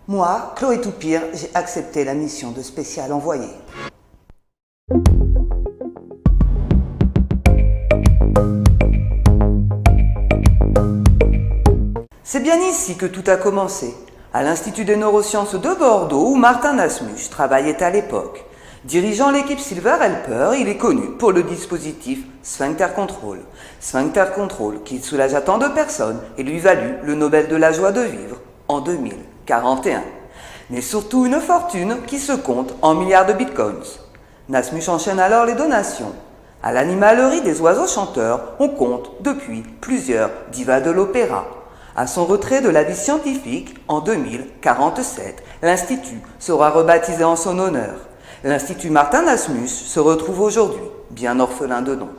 Moi, Chloé Toupire, j'ai accepté la mission de spécial envoyée. C'est bien ici que tout a commencé, à l'Institut des neurosciences de Bordeaux où Martin Nasmuche travaillait à l'époque. Dirigeant l'équipe Silver Helper, il est connu pour le dispositif Sphincter Control. Sphincter Control qui soulagea tant de personnes et lui valut le Nobel de la joie de vivre en 2041. Mais surtout une fortune qui se compte en milliards de bitcoins. Nasmuche enchaîne alors les donations. À l'animalerie des oiseaux chanteurs, on compte depuis plusieurs divas de l'opéra. À son retrait de la vie scientifique, en 2047, l'Institut sera rebaptisé en son honneur. L'Institut Martin Nasmuche se retrouve aujourd'hui, bien orphelin de nom.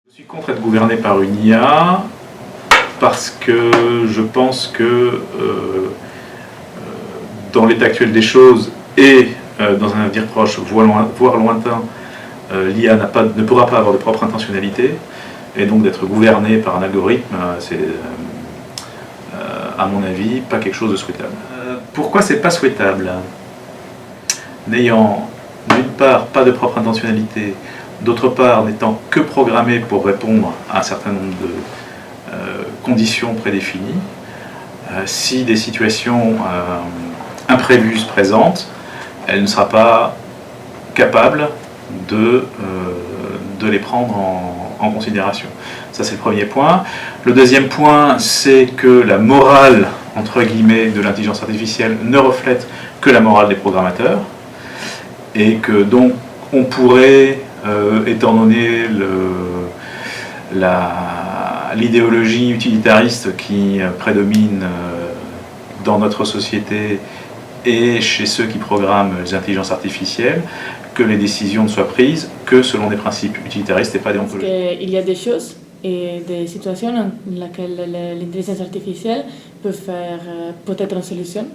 Je suis contre être gouverné par une IA parce que je pense que dans l'état actuel des choses et dans un avenir proche, voire lointain, l'IA ne pourra pas avoir de propre intentionnalité, et donc d'être gouverné par un algorithme, c'est à mon avis pas quelque chose de souhaitable. Pourquoi c'est pas souhaitable? N'ayant d'une part pas de propre intentionnalité, d'autre part n'étant que programmé pour répondre à un certain nombre de conditions prédéfinies, si des situations imprévues se présentent, elle ne sera pas capable de les prendre en considération. Ça, c'est le premier point. Le deuxième point, c'est que la morale, entre guillemets, de l'intelligence artificielle ne reflète que la morale des programmateurs, et que donc on pourrait, étant donné l'idéologie utilitariste qui prédomine dans notre société et chez ceux qui programment les intelligences artificielles, que les décisions ne soient prises que selon des principes utilitaristes et pas déontologiques. Il y a des choses et des situations dans lesquelles l'intelligence artificielle peut être une solution.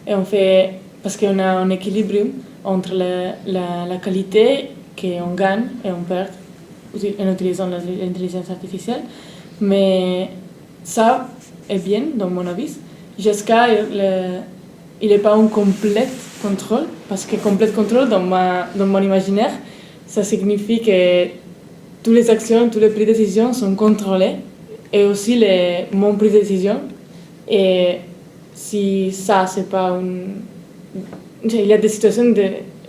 Et on fait, parce qu'on a un équilibre entre la qualité qu'on gagne et on perd en utilisant l'intelligence artificielle. Mais ça est bien, dans mon avis, jusqu'à il n'est pas un complet contrôle, parce que complet contrôle, dans mon imaginaire, ça signifie que toutes les actions, toutes les prises de décision sont contrôlées, et aussi mon prise de décision. Et si ça, c'est pas il y a des situations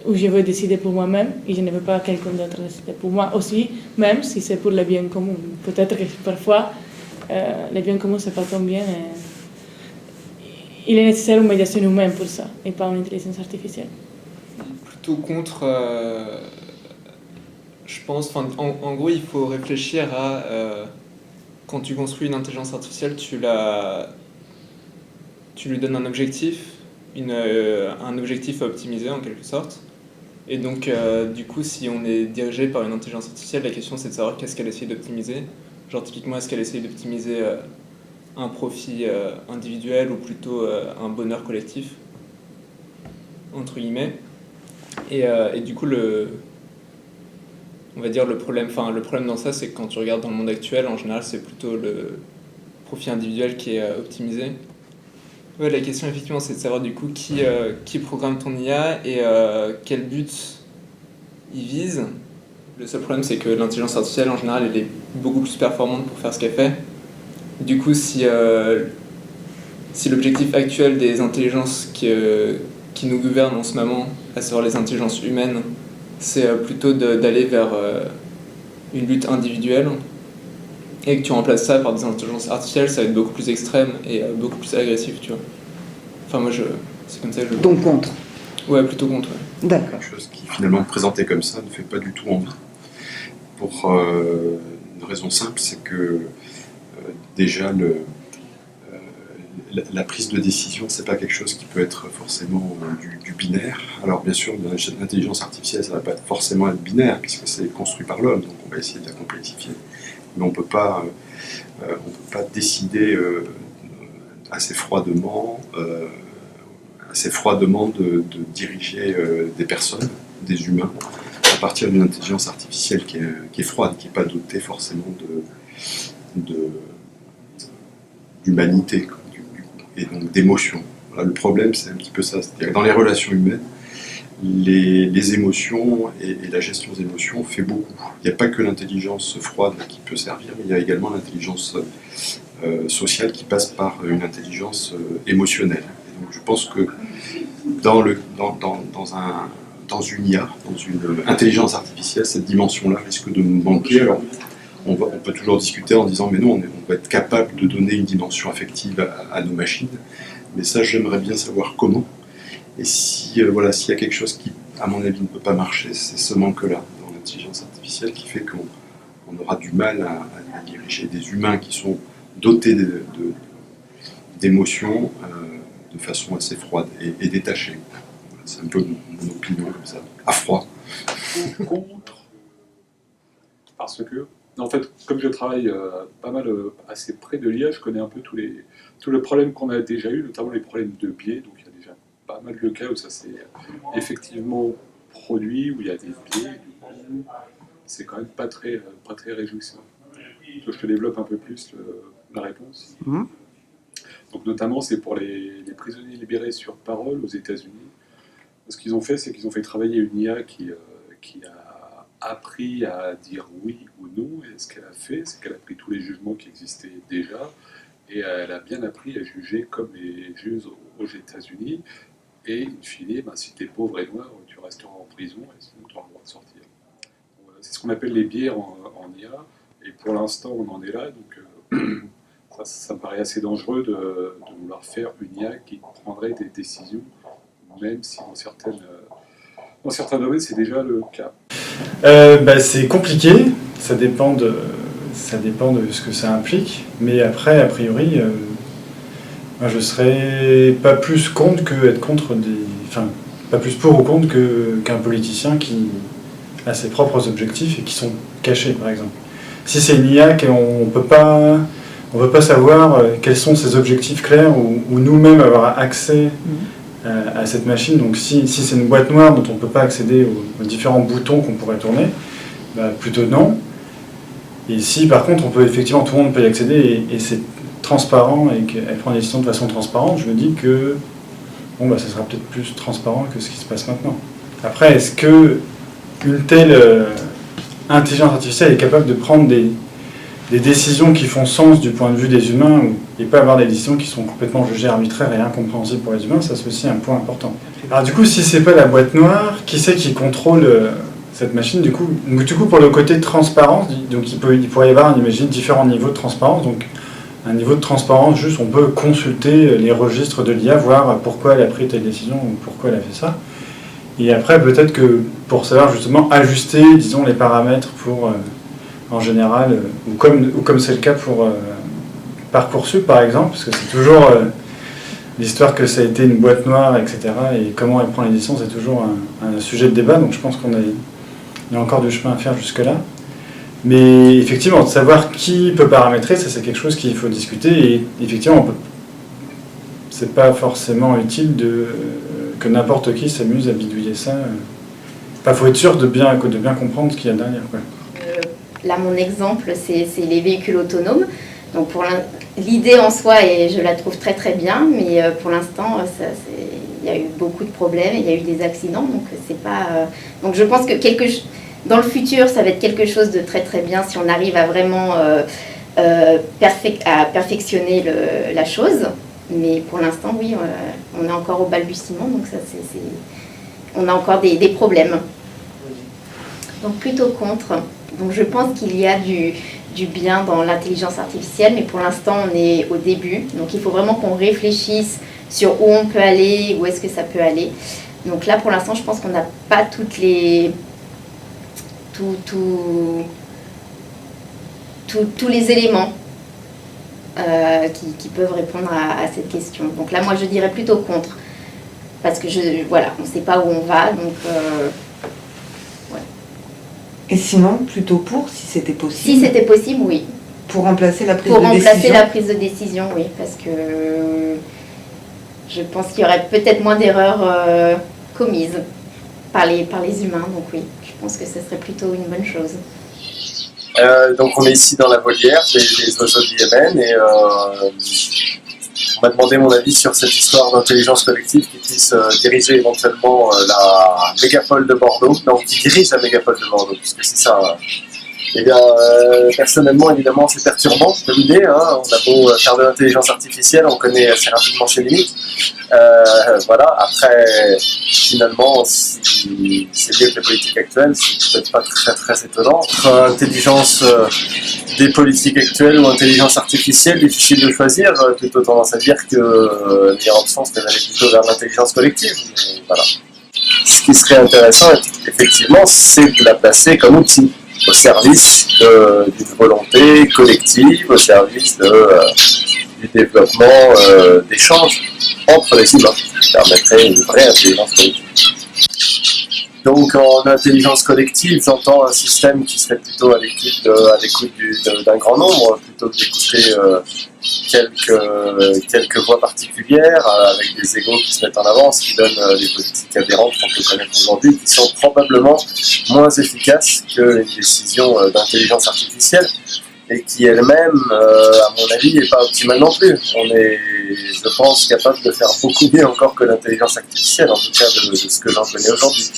où je veux décider pour moi-même, et je ne veux pas quelqu'un d'autre décider pour moi aussi, même si c'est pour le bien commun. Peut-être que parfois, le bien commun, c'est pas tant bien. Il est nécessaire une médiation humaine pour ça, et pas une intelligence artificielle. Plutôt contre, je pense, en gros, il faut réfléchir à, quand tu construis une intelligence artificielle, tu lui donnes un objectif, un objectif à optimiser en quelque sorte. Et donc, du coup, si on est dirigé par une intelligence artificielle, la question c'est de savoir qu'est-ce qu'elle essaie d'optimiser. Genre, typiquement, est-ce qu'elle essaie d'optimiser un profit individuel ou plutôt un bonheur collectif, entre guillemets. Et du coup, on va dire le problème dans ça, c'est que quand tu regardes dans le monde actuel, en général, c'est plutôt le profit individuel qui est optimisé. Ouais, la question, effectivement, c'est de savoir du coup qui programme ton IA et quel but il vise. Le seul problème, c'est que l'intelligence artificielle, en général, elle est beaucoup plus performante pour faire ce qu'elle fait. Du coup, si l'objectif actuel des intelligences qui nous gouvernent en ce moment, à savoir les intelligences humaines, c'est plutôt d'aller vers une lutte individuelle, et que tu remplaces ça par des intelligences artificielles, ça va être beaucoup plus extrême et beaucoup plus agressif, tu vois. Enfin, moi, C'est comme ça que je le vois. Donc contre. Ouais, plutôt contre. Ouais. D'accord. Quelque chose qui, finalement, présenté comme ça, ne fait pas du tout envie. Pour une raison simple, c'est que déjà, la prise de décision, c'est pas quelque chose qui peut être forcément du binaire. Alors, bien sûr, l'intelligence artificielle, ça va pas forcément être binaire, puisque c'est construit par l'homme, donc on va essayer de la complexifier. Mais on peut pas décider assez froidement de diriger des personnes, des humains, à partir d'une intelligence artificielle qui est froide, qui n'est pas dotée forcément d'humanité, et donc d'émotion. Voilà, le problème, c'est un petit peu ça. C'est-à-dire que dans les relations humaines, les émotions et la gestion des émotions fait beaucoup. Il n'y a pas que l'intelligence froide qui peut servir, mais il y a également l'intelligence sociale qui passe par une intelligence émotionnelle. Et donc je pense que dans une IA, dans une intelligence artificielle, cette dimension-là risque de nous manquer. Alors, on peut toujours discuter en disant mais non, on va être capable de donner une dimension affective à nos machines, mais ça j'aimerais bien savoir comment. Et s'il y a quelque chose qui, à mon avis, ne peut pas marcher, c'est ce manque-là dans l'intelligence artificielle qui fait qu'on aura du mal à diriger des humains qui sont dotés d'émotions de façon assez froide et détachée. Voilà, c'est un peu mon opinion comme ça, à froid. Contre, parce que, en fait, comme je travaille pas mal assez près de l'IA, je connais un peu tous les problèmes qu'on a déjà eu, notamment les problèmes de biais. Donc il y a déjà pas mal de cas où ça s'est effectivement produit, où il y a des biais. C'est quand même pas très réjouissant. Je te développe un peu plus la réponse. Donc notamment, c'est pour les prisonniers libérés sur parole aux États-Unis. Ce qu'ils ont fait, c'est qu'ils ont fait travailler une IA qui a appris à dire oui ou non. Et ce qu'elle a fait, c'est qu'elle a pris tous les jugements qui existaient déjà et elle a bien appris à juger comme les juges aux États-Unis. Et in fine, si tu es pauvre et noir, tu resteras en prison et sinon tu auras le droit de sortir. C'est ce qu'on appelle les biais en IA. Et pour l'instant, on en est là. Donc ça me paraît assez dangereux de vouloir faire une IA qui prendrait des décisions, même si dans certains domaines, c'est déjà le cas. C'est compliqué, ça dépend de ce que ça implique, mais après, a priori, moi, je serais pas plus contre que être contre pas plus pour ou contre qu'un politicien qui a ses propres objectifs et qui sont cachés, par exemple. Si c'est une IA qu'on peut pas savoir quels sont ses objectifs clairs ou nous-mêmes avoir accès à cette machine. Donc si c'est une boîte noire dont on ne peut pas accéder aux différents boutons qu'on pourrait tourner, plutôt non. Et si par contre tout le monde peut y accéder et c'est transparent et qu'elle prend des décisions de façon transparente, je me dis que ça sera peut-être plus transparent que ce qui se passe maintenant. Après, est-ce que une telle intelligence artificielle est capable de prendre des décisions qui font sens du point de vue des humains et pas avoir des décisions qui sont complètement jugées arbitraires et incompréhensibles pour les humains? Ça, c'est aussi un point important. Alors du coup, si c'est pas la boîte noire, qui c'est qui contrôle cette machine? Du coup, pour le côté de transparence, donc il pourrait y avoir, on imagine, différents niveaux de transparence. Donc un niveau de transparence, juste on peut consulter les registres de l'IA, voir pourquoi elle a pris telle décision ou pourquoi elle a fait ça. Et après, peut-être que pour savoir justement ajuster, disons, les paramètres pour, en général, ou comme c'est le cas pour Parcoursup par exemple, parce que c'est toujours l'histoire que ça a été une boîte noire, etc. Et comment elle prend les décisions, c'est toujours un sujet de débat, donc je pense qu'il y a encore du chemin à faire jusque-là. Mais effectivement, de savoir qui peut paramétrer, ça c'est quelque chose qu'il faut discuter, et effectivement, c'est pas forcément utile que n'importe qui s'amuse à bidouiller ça. Enfin, faut être sûr de bien comprendre ce qu'il y a derrière, quoi. Là, mon exemple, c'est les véhicules autonomes. Donc, pour l'idée en soi, et je la trouve très très bien, mais pour l'instant, il y a eu beaucoup de problèmes, il y a eu des accidents, donc c'est pas. Donc, je pense que dans le futur, ça va être quelque chose de très très bien si on arrive à vraiment perfectionner la chose. Mais pour l'instant, oui, on est encore au balbutiement, donc ça, on a encore des problèmes. Donc plutôt contre. Donc je pense qu'il y a du bien dans l'intelligence artificielle, mais pour l'instant, on est au début. Donc il faut vraiment qu'on réfléchisse sur où on peut aller, où est-ce que ça peut aller. Donc là, pour l'instant, je pense qu'on n'a pas tous les éléments qui peuvent répondre à cette question. Donc là, moi, je dirais plutôt contre. Parce que on ne sait pas où on va, donc... Et sinon, plutôt pour, si c'était possible? Si c'était possible, oui. Pour remplacer la prise de décision? Pour remplacer la prise de décision, oui, parce que je pense qu'il y aurait peut-être moins d'erreurs commises par les humains, donc oui, je pense que ce serait plutôt une bonne chose. Donc on est ici dans la volière des oiseaux du Yémen et on m'a demandé mon avis sur cette histoire d'intelligence collective qui puisse diriger éventuellement la mégapole de Bordeaux, donc qui dirige la mégapole de Bordeaux, puisque c'est ça. Eh bien, personnellement, évidemment, c'est perturbant comme idée. Hein. On a beau faire de l'intelligence artificielle, on connaît assez rapidement ses limites. Voilà. Après, finalement, si c'est mieux que les politiques actuelles, c'est peut-être pas très très étonnant. Entre intelligence des politiques actuelles ou intelligence artificielle, difficile de choisir. Plutôt tendance à dire que la meilleure option serait d'aller plutôt vers l'intelligence collective. Mais voilà. Ce qui serait intéressant, effectivement, c'est de la placer comme outil au service d'une volonté collective, au service du développement d'échanges entre les humains, qui permettrait une vraie intelligence collective. Donc en intelligence collective, j'entends un système qui serait plutôt à l'écoute d'un grand nombre, plutôt que d'écouter quelques voix particulières, avec des égos qui se mettent en avant, ce qui donne des politiques aberrantes qu'on peut connaître aujourd'hui, qui sont probablement moins efficaces qu'une décision d'intelligence artificielle, et qui elle-même, à mon avis, n'est pas optimale non plus. On est, je pense, capable de faire beaucoup mieux encore que l'intelligence artificielle, en tout cas de ce que j'en connais aujourd'hui.